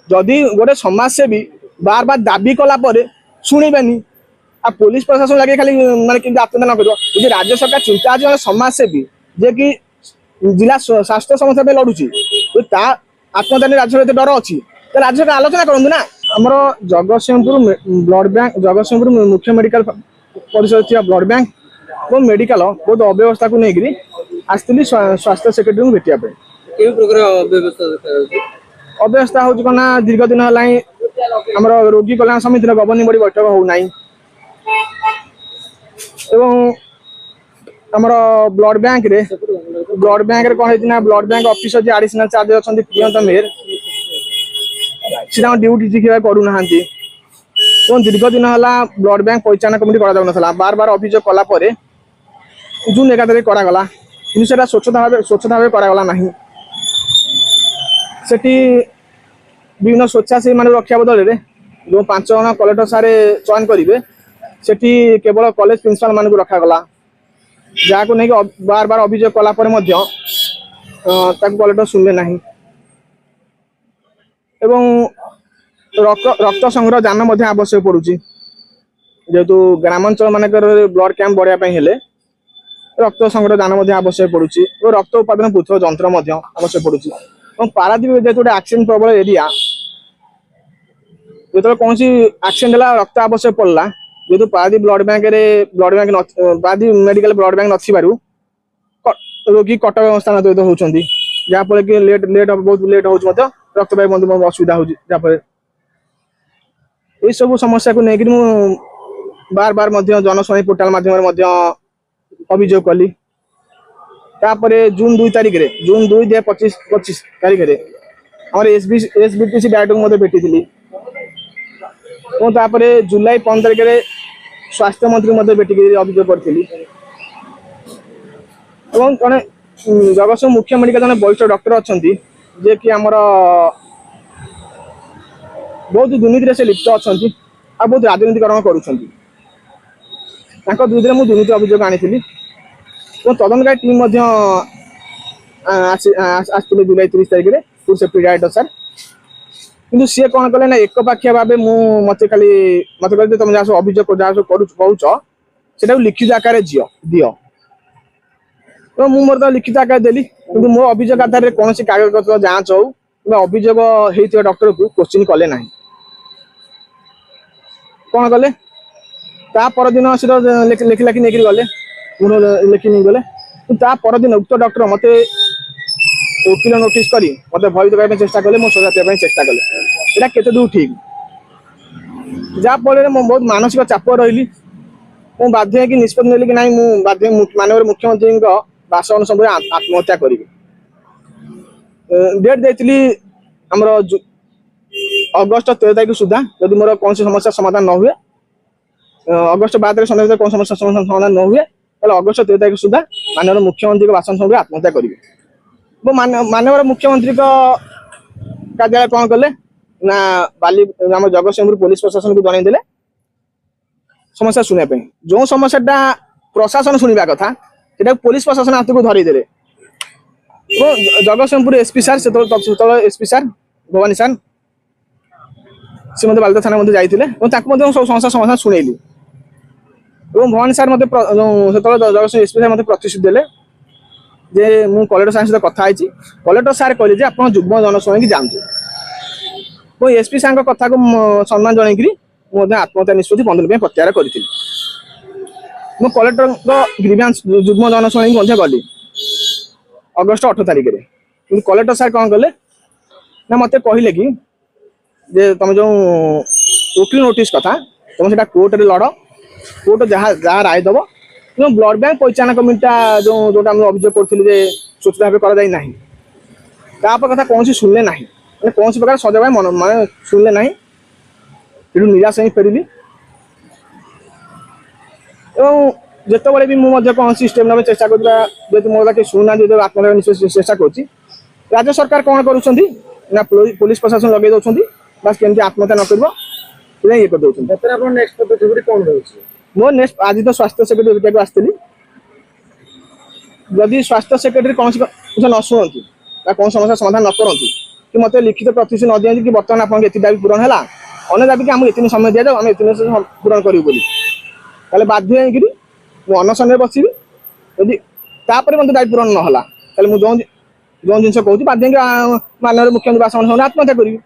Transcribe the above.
जदि गोटे समाजसेवी बार बार दाबी कला शुणिबेनि आ पुलिस प्रशासन लगे खाली माने कि आत्महत्या न करियो यदि राज्य सरकार चिंता आज जन समाजसेवी जे कि जिला स्वास्थ्य समस्या पे लड़ुची ता आत्महत्या राज्य डर अच्छी तो राज्य सरकार आलोचना करूँ ना आमर जगतसिंहपुर ब्लड बैंक जगतसिंहपुर मुख्य मेडिकल परिषद थी ब्लड बैंक और मेडिकल बहुत अव्यवस्था को लेकर आसती स्वास्थ्य सेक्रेटरी भेटा अव्यवस्था हूँ कौन ना दीर्घ दिन है आम रोगी कल्याण समिति गवर्निंग बॉडी बैठक होना आमर ब्लड बैंक रे कौन है ब्लड बैंक ऑफिसर जी एडिशनल चार्ज अच्छा प्रियंत मेहर सी ड्यूटी ठीक भाव करूना दीर्घ दिन है ब्लड बैंक परिचालन कमिटी करा बार बार अभियोग कलापर जून 11 तारिख करागला कि स्वच्छता भाव करागला नहीं सेठी विभिन्न स्वेच्छासेवी मान रक्षा बदल में जो 5 जन कलेक्टर सारे चयन करेंगे सेठी केवल कॉलेज प्रिंसिपल मान को रखागला जहाँ को नहीं बार बार अभियोग कलापर कलेक्टर शुणिले ना रक्त संग्रह जान आवश्यक पड़ुची जेहेतु ग्रामांचल मानकर ब्लड कैंप बढ़ाई रक्त संग्रह जान आवश्यक पड़ुची और रक्त उत्पादन पृथक जंत्र आवश्यक पड़ुची पारादीप जेहेतु गोटे एक्सीडेंट प्रबल एरिया जो कौन एक्सीडेंट है रक्त आवश्यक पड़ला जेहेतु Paradip blood bank Paradip medical blood bank नथिबारु रोगी कटक स्थानांतरित होती जहाँफल कि लेट बहुत लेट हो रक्त पाई असुविधा हो जहाँफल यही सब समस्या को लेकर बार बार जनशुणी पोर्टाल माध्यम अभियोग कली जून 2 तारिख जून 2 2025 तारिख आम एसबीटीसी डायरेक्टर भेटी जुलाई 15 तारिख स्वास्थ्य मंत्री भेटिक अभियोग करी जड़े जगतसिंह मुख्य मेडिकल जन वरिष्ठ डॉक्टर अच्छा जे कि आमर बहुत दुर्नीति से लिप्त अच्छा आ बहुत राजनीतिकरण करुँच विरुद्ध में दुर्नीति अभियोग आनी तदंतकारी टीम आसते जुलाई 30 तारिख में फूड सेफ्टी डायरेक्टर सर किंतु सी कौन कले ना एक पाखिया भाव मत खाली मत कहते तुम जहाँ सब अभियोग जहाँ सब कह से लिखित आकार दियो तो मुझे मोर लिखित आकार देली कि मो अभियोग आधार में कौन कागज पत्र जांच हो कि अभियोग होता डॉक्टर को क्वेश्चन कले ना कौन कले ता परदिन से लिखी लाखी नहीं गले लिखि नहीं गले ता परदिन उक्त डॉक्टर मत वकिल नोटिस करी मत भयभीत करने चेष्टा कले मो सजा देवाई चेष्टा कले यहाँ केते दूर ठीक जहाँफल बहुत मानसिक चाप रही मुझे बाध्य कि निष्पत्ति नेली कि नहीं बाध्य माननीय मुख्यमंत्री बासवन समय आत्महत्या करी डेट देती आमर अगस्ट 13 तारिख सुधा यदि मोर कौन समस्या समाधान न हुए अगस्ट 12 तारिख सन्ध्या कौन समस्या समाधान न हुए अगस्ट 13 तारिख सुधा माननीय मुख्यमंत्री बासन समय आत्महत्या करेंगे माननीय मुख्यमंत्री कार्यालय कौन कले ना बाली आम जगतसिंहपुर पुलिस प्रशासन को जनईदे समस्या शुणापी जो समस्या प्रशासन शुणा कथा पुलिस प्रशासन हाथ को धरईदे जगतसिंहपुर एसपी सार से एसपी सार भवानी सार सी मत बालिदा थाना जाते सब समस्या समाधान शुणेली भवानी सार मत जगतसिंह एसपी सार मत प्रतिश्रुति देले जे मु कलेक्टर सार सहित कथा कलेक्टर सार कहले आप जुग्म जनशुणी जातु एसपी सार कथा को सम्मान जनईकरी आत्महत्या निष्पत्ति 15 दिन प्रत्याहार करी मु कलेक्टर ग्रीवांस जुग्म जनशुणी गली अगस्ट 18 तारिख में कलेक्टर सार कौन कले ना मत कहले कि तुम जो वकिल नोटिस कथा तुम से कोर्ट रे लड़ कोर्ट जहाँ राय दब तुम ब्लड बैंक परिचालन कमिटा जोटा अभियोग करें सूचित भाव कराई कथा कौन शुणिले ना कौन प्रकार सजा मन माने शुणिले ना निराश ही फेरली जिते भी मुझे कौन स्टेप ना चेषा कर मोर कि शुणुना आत्महत्या चेषा कर राज्य सरकार कौन करा पुलिस प्रशासन लगे दौरान बस केमती आत्महत्या न कर ये कर कौन मो नेक्स्ट आज तो स्वास्थ्य सेक्रेटरी को आसती जदि स्वास्थ्य सेक्रेटरी कौन न शुणती कौन समस्या समाधान न करती कि मत लिखित प्रतिश्रुति न दिखाई कि बर्तमान आपको ये दाबी पूरण है अन्य दाबी कि आमको ये समय दि जाऊ आम ये पूरण करूँ बोली बाध्य होकर मुझे अनशन बसवि यदि तापर मत दाबी पूरण ना जो जो जिन कहूँ बाध्य माननीय मुख्यमंत्री बासभवन आत्महत्या करी।